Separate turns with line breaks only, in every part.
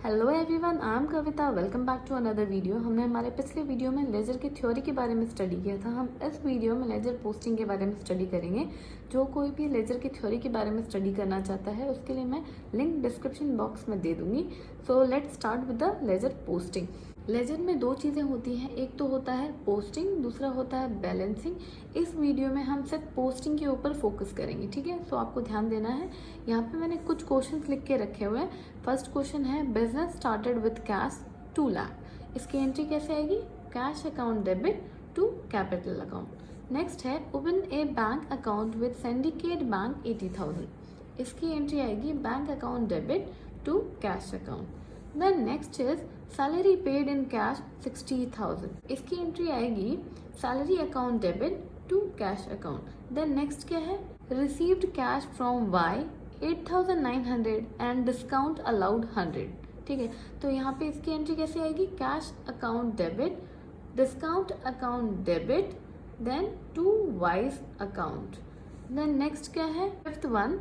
Hello everyone, I am Kavita. Welcome back to another video. हमने हमारे पिछले वीडियो में लेजर की थ्योरी के बारे में स्टडी किया था। हम इस वीडियो में लेजर पोस्टिंग के बारे में स्टडी करेंगे। जो कोई भी लेजर की थ्योरी के बारे में स्टडी करना चाहता है उसके लिए मैं लिंक डिस्क्रिप्शन बॉक्स में दे दूंगी। So let's start with the ledger posting. Ledger में दो चीज़ें होती हैं, एक तो होता है पोस्टिंग, दूसरा होता है बैलेंसिंग। इस वीडियो में हम सिर्फ पोस्टिंग के ऊपर फोकस करेंगे, ठीक है। सो आपको ध्यान देना है। यहाँ पे मैंने कुछ क्वेश्चंस लिख के रखे हुए हैं। फर्स्ट क्वेश्चन है business started with cash 2 lakh. इसकी एंट्री कैसे आएगी? Cash account debit to capital account. Next है open a bank account with Syndicate Bank 80,000। इसकी एंट्री आएगी bank account debit to cash account. Then next is salary paid in cash 60,000। इसकी entry आएगी salary account debit to cash account. Then next क्या है? Received cash from Y 8,900 and discount allowed 100। ठीक है, तो यहाँ पे इसकी एंट्री कैसे आएगी? Cash account debit, discount account debit, then to Y's account. Then next क्या है? Fifth one,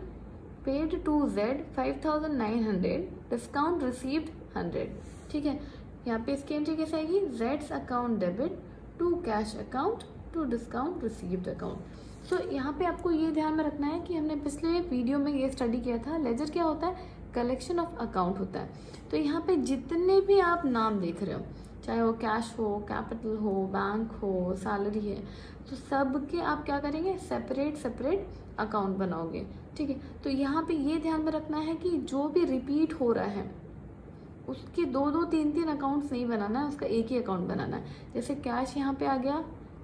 paid to Z 5,900, discount received 100। ठीक है, यहाँ पे इसकी एंट्री कैसे आएगी? जेड्स account debit to cash account to discount received account. So यहाँ पे आपको ये ध्यान में रखना है कि हमने पिछले वीडियो में ये स्टडी किया था। लेजर क्या होता है? कलेक्शन ऑफ अकाउंट होता है। तो यहाँ पे जितने भी आप नाम देख रहे हो, चाहे वो कैश हो, कैपिटल हो, बैंक हो, सैलरी है, तो सब के आप क्या करेंगे? सेपरेट सेपरेट अकाउंट बनाओगे। ठीक है, तो यहाँ पे ये ध्यान में रखना है कि जो भी रिपीट हो रहा है उसके दो दो तीन तीन अकाउंट्स नहीं बनाना है, उसका एक ही अकाउंट बनाना है। जैसे कैश यहाँ पे आ गया,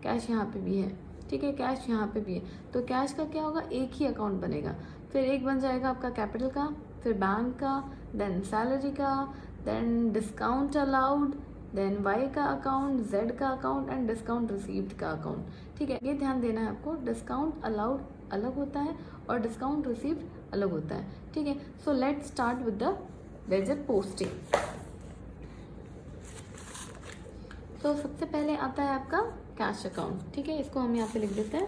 कैश यहाँ पे भी है, ठीक है, कैश यहाँ पे भी है, तो कैश का क्या होगा? एक ही अकाउंट बनेगा। फिर एक बन जाएगा आपका कैपिटल का, फिर बैंक का, देन सैलरी का, then discount allowed, then Y का अकाउंट, जेड का अकाउंट एंड डिस्काउंट रिसीव्ड का अकाउंट। ठीक है, ये ध्यान देना है आपको। डिस्काउंट अलाउड अलग होता है और डिस्काउंट रिसीव्ड अलग होता है। ठीक है, सो let's start with the ledger posting. तो सबसे पहले आता है आपका कैश अकाउंट। ठीक है, इसको हम यहाँ पे लिख देते हैं।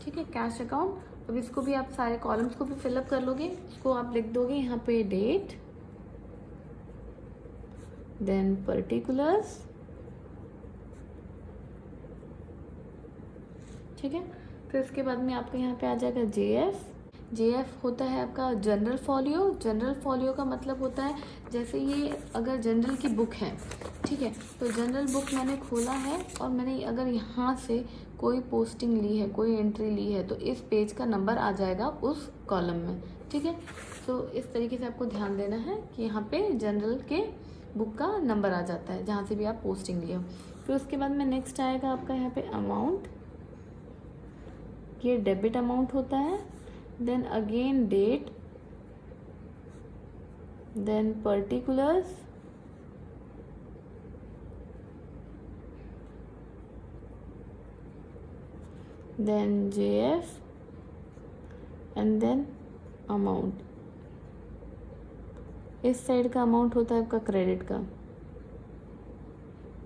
ठीक है, कैश अकाउंट। अब इसको भी आप सारे कॉलम्स को भी फिलअप कर लोगे। इसको आप लिख दोगे यहाँ पे डेट, देन पर्टिकुलर्स। ठीक है, फिर उसके बाद में आपका यहाँ पे आ जाएगा जेएफ। जेएफ होता है आपका जनरल फॉलियो। जनरल फॉलियो का मतलब होता है जैसे ये अगर जनरल की बुक है, ठीक है, तो जनरल बुक मैंने खोला है और मैंने अगर यहाँ से कोई पोस्टिंग ली है, कोई एंट्री ली है, तो इस पेज का नंबर आ जाएगा उस कॉलम में। ठीक है, तो इस तरीके से आपको ध्यान देना है कि यहाँ पे जनरल के बुक का नंबर आ जाता है जहाँ से भी आप पोस्टिंग लिए हो। फिर उसके बाद में नेक्स्ट आएगा आपका यहाँ पे अमाउंट। ये डेबिट अमाउंट होता है। Then again date, then particulars, then JF and then amount. इस साइड का अमाउंट होता है आपका क्रेडिट का,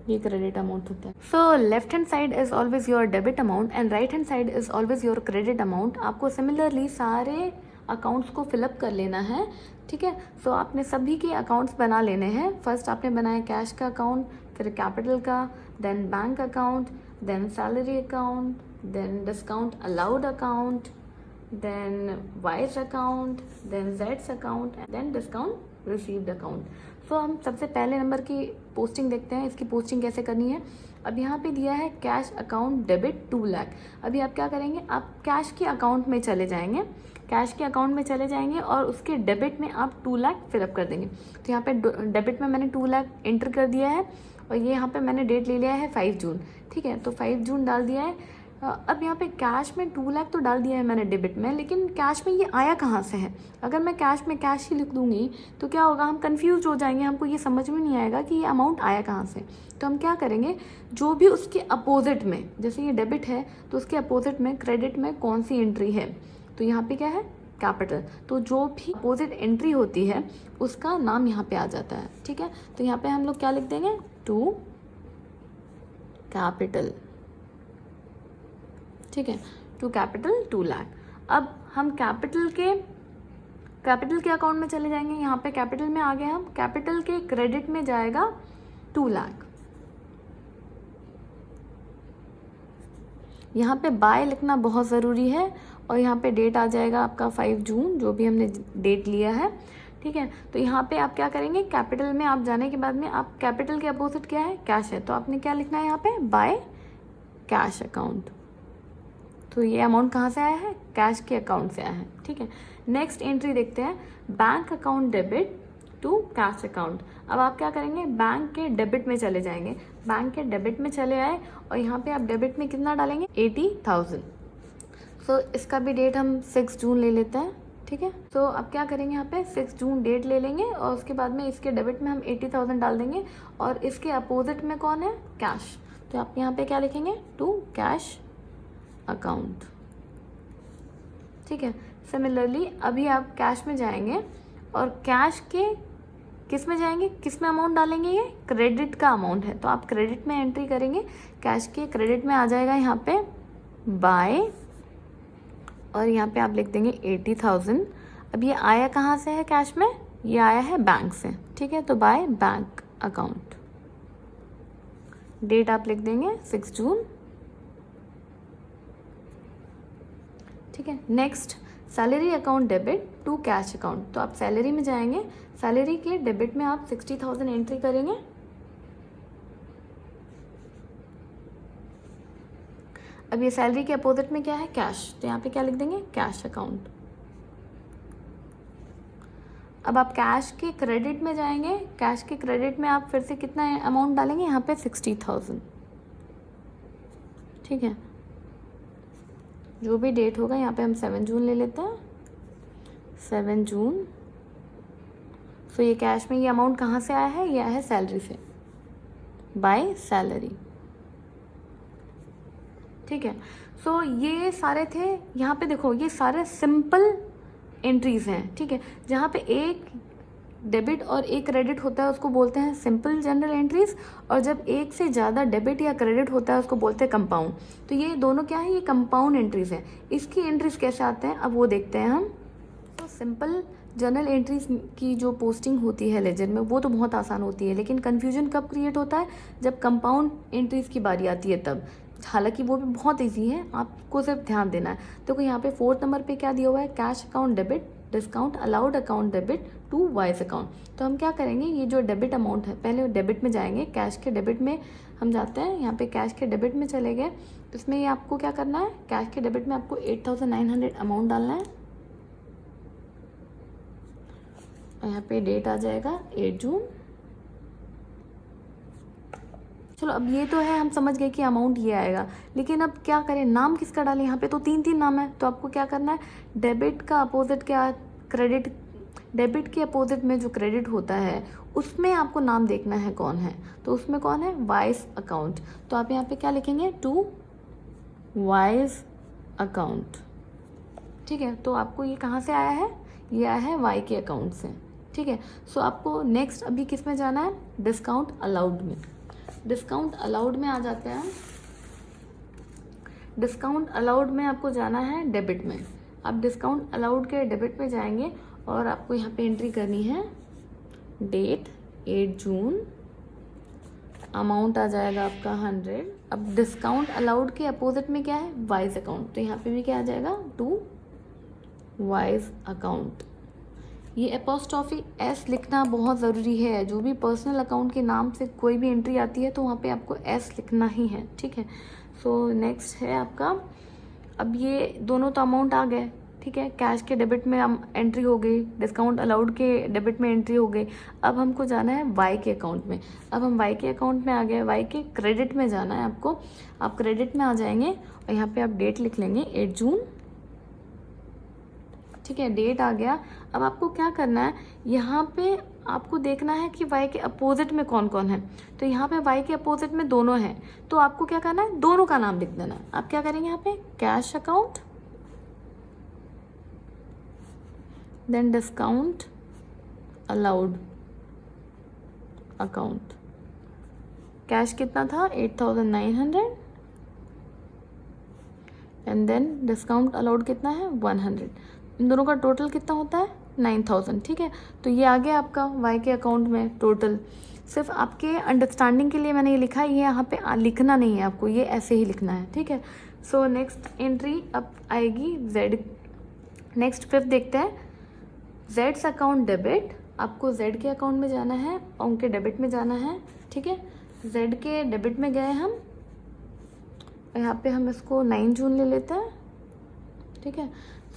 ये क्रेडिट अमाउंट होता है। So left hand side is always your debit amount and right hand side is always your credit amount. आपको सिमिलरली सारे अकाउंट्स को फिलअप कर लेना है। ठीक है, सो आपने सभी के अकाउंट्स बना लेने हैं। फर्स्ट आपने बनाया कैश का अकाउंट, फिर कैपिटल का, then bank account, then salary account, then discount allowed account, then Y's account, then जेड्स account, then discount received account. So हम सबसे पहले नंबर की पोस्टिंग देखते हैं। इसकी पोस्टिंग कैसे करनी है? अब यहाँ पे दिया है कैश अकाउंट डेबिट 2 लाख। अभी आप क्या करेंगे? आप कैश के अकाउंट में चले जाएंगे, कैश के अकाउंट में चले जाएंगे और उसके डेबिट में आप 2 लाख फिलअप कर देंगे। तो यहाँ पे डेबिट में मैंने 2 लाख एंटर कर दिया है और ये यहाँ पे मैंने डेट ले लिया है 5 जून। ठीक है, तो 5 जून डाल दिया है। अब यहाँ पे कैश में 2 लाख तो डाल दिया है मैंने डेबिट में, लेकिन कैश में ये आया कहाँ से है? अगर मैं कैश में कैश ही लिख दूंगी तो क्या होगा? हम कंफ्यूज हो जाएंगे, हमको ये समझ में नहीं आएगा कि ये अमाउंट आया कहाँ से। तो हम क्या करेंगे? जो भी उसके अपोजिट में, जैसे ये डेबिट है तो उसके अपोजिट में क्रेडिट में कौन सी एंट्री है? तो यहाँ पे क्या है? कैपिटल। तो जो भी अपोजिट एंट्री होती है उसका नाम यहाँ पे आ जाता है। ठीक है, तो यहाँ पे हम लोग क्या लिख देंगे? To capital. ठीक है, टू कैपिटल 2 लाख। अब हम कैपिटल के अकाउंट में चले जाएंगे। यहाँ पे कैपिटल में आ गए हम, कैपिटल के क्रेडिट में जाएगा 2 लाख। यहाँ पे बाय लिखना बहुत ज़रूरी है और यहाँ पे डेट आ जाएगा आपका 5 जून, जो भी हमने डेट लिया है, ठीक है। तो यहाँ पे आप क्या करेंगे, कैपिटल में आप जाने के बाद में आप कैपिटल के अपोजिट क्या है, कैश है, तो आपने क्या लिखना है यहाँ पे, बाय कैश अकाउंट। तो ये अमाउंट कहाँ से आया है, कैश के अकाउंट से आया है, ठीक है। नेक्स्ट एंट्री देखते हैं, bank account debit to cash account. अब आप क्या करेंगे, बैंक के डेबिट में चले जाएंगे, बैंक के डेबिट में चले आए और यहाँ पे आप डेबिट में कितना डालेंगे, 80,000। सो इसका भी डेट हम 6 जून ले लेते हैं, ठीक है। तो अब क्या करेंगे, यहाँ पे 6 जून डेट ले लेंगे और उसके बाद में इसके डेबिट में हम 80,000 डाल देंगे और इसके अपोजिट में कौन है, कैश। तो आप यहाँ पे क्या लिखेंगे, टू कैश अकाउंट, ठीक है। सिमिलरली अभी आप कैश में जाएंगे और कैश के किस में जाएंगे, किस में अमाउंट डालेंगे, ये क्रेडिट का अमाउंट है, तो आप क्रेडिट में एंट्री करेंगे। कैश के क्रेडिट में आ जाएगा यहाँ पे बाय और यहाँ पे आप लिख देंगे 80,000। अब ये आया कहाँ से है कैश में, ये आया है बैंक से, ठीक है। तो बाय बैंक अकाउंट, डेट आप लिख देंगे 6 जून, ठीक है। Next, salary account debit to cash account. तो आप सैलरी में जाएंगे, सैलरी के डेबिट में आप 60,000 एंट्री करेंगे। अब ये सैलरी के अपोजिट में क्या है, कैश, तो यहाँ पे क्या लिख देंगे, कैश अकाउंट। अब आप कैश के क्रेडिट में जाएंगे, कैश के क्रेडिट में आप फिर से कितना अमाउंट डालेंगे, यहाँ पे 60,000, ठीक है। जो भी डेट होगा यहाँ पे हम 7 जून ले लेते हैं, 7 जून। सो ये कैश में ये अमाउंट कहाँ से आया है, ये आया है सैलरी से, बाय सैलरी, ठीक है। सो ये सारे थे, यहाँ पे देखो ये सारे सिंपल एंट्रीज हैं, ठीक है। जहाँ पे एक डेबिट और एक क्रेडिट होता है उसको बोलते हैं सिंपल जनरल एंट्रीज, और जब एक से ज़्यादा डेबिट या क्रेडिट होता है उसको बोलते हैं कंपाउंड। तो ये दोनों क्या है, ये कंपाउंड एंट्रीज हैं। इसकी एंट्रीज कैसे आते हैं अब वो देखते हैं हम। तो सिंपल जनरल एंट्रीज की जो पोस्टिंग होती है लेजर में वो तो बहुत आसान होती है, लेकिन कन्फ्यूजन कब क्रिएट होता है, जब कंपाउंड एंट्रीज की बारी आती है तब। हालांकि वो भी बहुत ईजी है, आपको सिर्फ ध्यान देना है। तो यहाँ पे 4th नंबर पे क्या दिया हुआ है, cash account debit discount allowed account debit to Y's account. तो हम क्या करेंगे, ये जो डेबिट अमाउंट है पहले डेबिट में जाएंगे, कैश के डेबिट में हम जाते हैं। यहाँ पे कैश के डेबिट में चले गए, तो इसमें ये आपको क्या करना है, कैश के डेबिट में आपको 8,900 अमाउंट डालना है और यहाँ पे डेट आ जाएगा 8 जून। चलो अब ये तो है, हम समझ गए कि अमाउंट ये आएगा, लेकिन अब क्या करें, नाम किसका डालें। यहाँ पे तो 3 नाम है, तो आपको क्या करना है, डेबिट का अपोजिट क्या, क्रेडिट, डेबिट के अपोजिट में जो क्रेडिट होता है उसमें आपको नाम देखना है कौन है। तो उसमें कौन है, वाइज अकाउंट। तो आप यहाँ पे क्या लिखेंगे, टू वाइज अकाउंट, ठीक है। तो आपको ये कहाँ से आया है, ये आया है वाई के अकाउंट से, ठीक है। सो आपको नेक्स्ट अभी किस में जाना है, डिस्काउंट अलाउड में। डिस्काउंट अलाउड में आ जाते हैं, डिस्काउंट अलाउड में आपको जाना है डेबिट में। आप डिस्काउंट अलाउड के डेबिट में जाएंगे और आपको यहाँ पे एंट्री करनी है डेट 8 जून, अमाउंट आ जाएगा आपका 100। अब डिस्काउंट अलाउड के अपोजिट में क्या है, वाइज अकाउंट, तो यहाँ पे भी क्या आ जाएगा, टू वाइज अकाउंट। ये एपोस्ट्रॉफी एस लिखना बहुत ज़रूरी है। जो भी पर्सनल अकाउंट के नाम से कोई भी एंट्री आती है तो वहाँ पे आपको एस लिखना ही है, ठीक है। सो नेक्स्ट है आपका, अब ये दोनों तो अमाउंट आ गए, ठीक है। कैश के डेबिट में हम एंट्री हो गई, डिस्काउंट अलाउड के डेबिट में एंट्री हो गई। अब हमको जाना है वाई के अकाउंट में। अब हम वाई के अकाउंट में आ गए, वाई के क्रेडिट में जाना है आपको। आप क्रेडिट में आ जाएंगे और यहाँ पे आप डेट लिख लेंगे 8 जून, ठीक है। डेट आ गया। अब आपको क्या करना है, यहाँ पे आपको देखना है कि वाई के अपोजिट में कौन कौन है। तो यहाँ पे वाई के अपोजिट में दोनों हैं, तो आपको क्या करना है, दोनों का नाम लिख देना है। आप क्या करेंगे, यहाँ पे cash account, then discount allowed account. Cash कितना था, 8,900, एंड देन डिस्काउंट अलाउड कितना है 100। इन दोनों का टोटल कितना होता है 9000। ठीक है, तो ये आ गया आपका वाई के अकाउंट में टोटल। सिर्फ आपके अंडरस्टैंडिंग के लिए मैंने ये लिखा है, ये यहाँ पे लिखना नहीं है आपको, ये ऐसे ही लिखना है। ठीक है, सो नेक्स्ट एंट्री अब आएगी जेड। नेक्स्ट 5th देखते हैं, जेड्स अकाउंट डेबिट। आपको जेड के अकाउंट में जाना है और उनके डेबिट में जाना है। ठीक है, जेड के डेबिट में गए हम, यहाँ पे हम इसको 9 जून ले लेते हैं। ठीक है,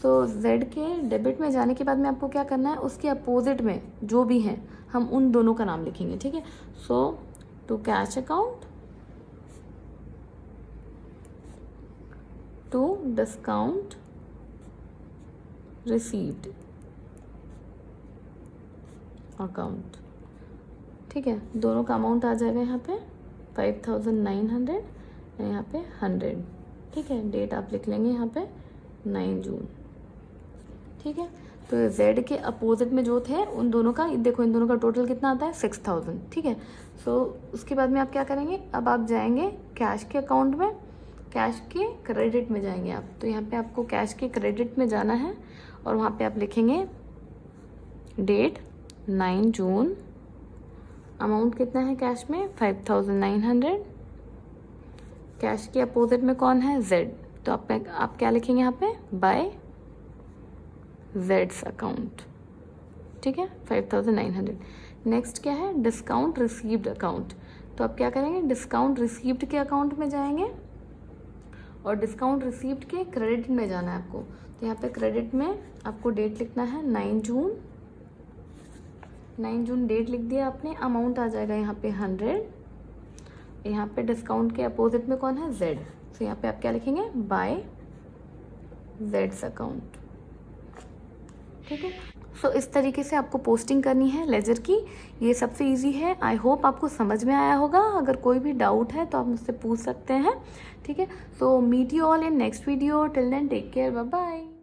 सो जेड के डेबिट में जाने के बाद में आपको क्या करना है, उसके अपोजिट में जो भी हैं हम उन दोनों का नाम लिखेंगे। ठीक है, so to cash account, to discount received account. ठीक है, दोनों का अमाउंट आ जाएगा यहाँ पे 5900, यहाँ पे 100। ठीक है, डेट आप लिख लेंगे यहाँ पे 9 जून। ठीक है, तो जेड के अपोजिट में जो थे उन दोनों का देखो, इन दोनों का टोटल कितना आता है 6000। ठीक है, सो उसके बाद में आप क्या करेंगे, अब आप जाएंगे कैश के अकाउंट में, कैश के क्रेडिट में जाएंगे आप। तो यहाँ पे आपको कैश के क्रेडिट में जाना है और वहाँ पे आप लिखेंगे डेट 9 जून, अमाउंट कितना है कैश में 5900। कैश के अपोजिट में कौन है जेड, तो आप क्या लिखेंगे यहाँ पे बाय जेड्स अकाउंट। ठीक है, 5900। नेक्स्ट क्या है डिस्काउंट रिसीव्ड अकाउंट। तो आप क्या करेंगे, डिस्काउंट रिसीव्ड के अकाउंट में जाएंगे और डिस्काउंट रिसीव्ड के क्रेडिट में जाना है आपको। तो यहाँ पे क्रेडिट में आपको डेट लिखना है 9 जून। 9 जून डेट लिख दिया आपने, अमाउंट आ जाएगा यहाँ पे 100। यहाँ पे डिस्काउंट के अपोजिट में कौन है जेड, तो यहाँ पे आप क्या लिखेंगे बाय जेड्स अकाउंट। ठीक है, सो इस तरीके से आपको पोस्टिंग करनी है लेजर की। ये सबसे इजी है। आई होप आपको समझ में आया होगा। अगर कोई भी डाउट है तो आप मुझसे पूछ सकते हैं। ठीक है, so meet you all in next video. Till then take care, bye bye.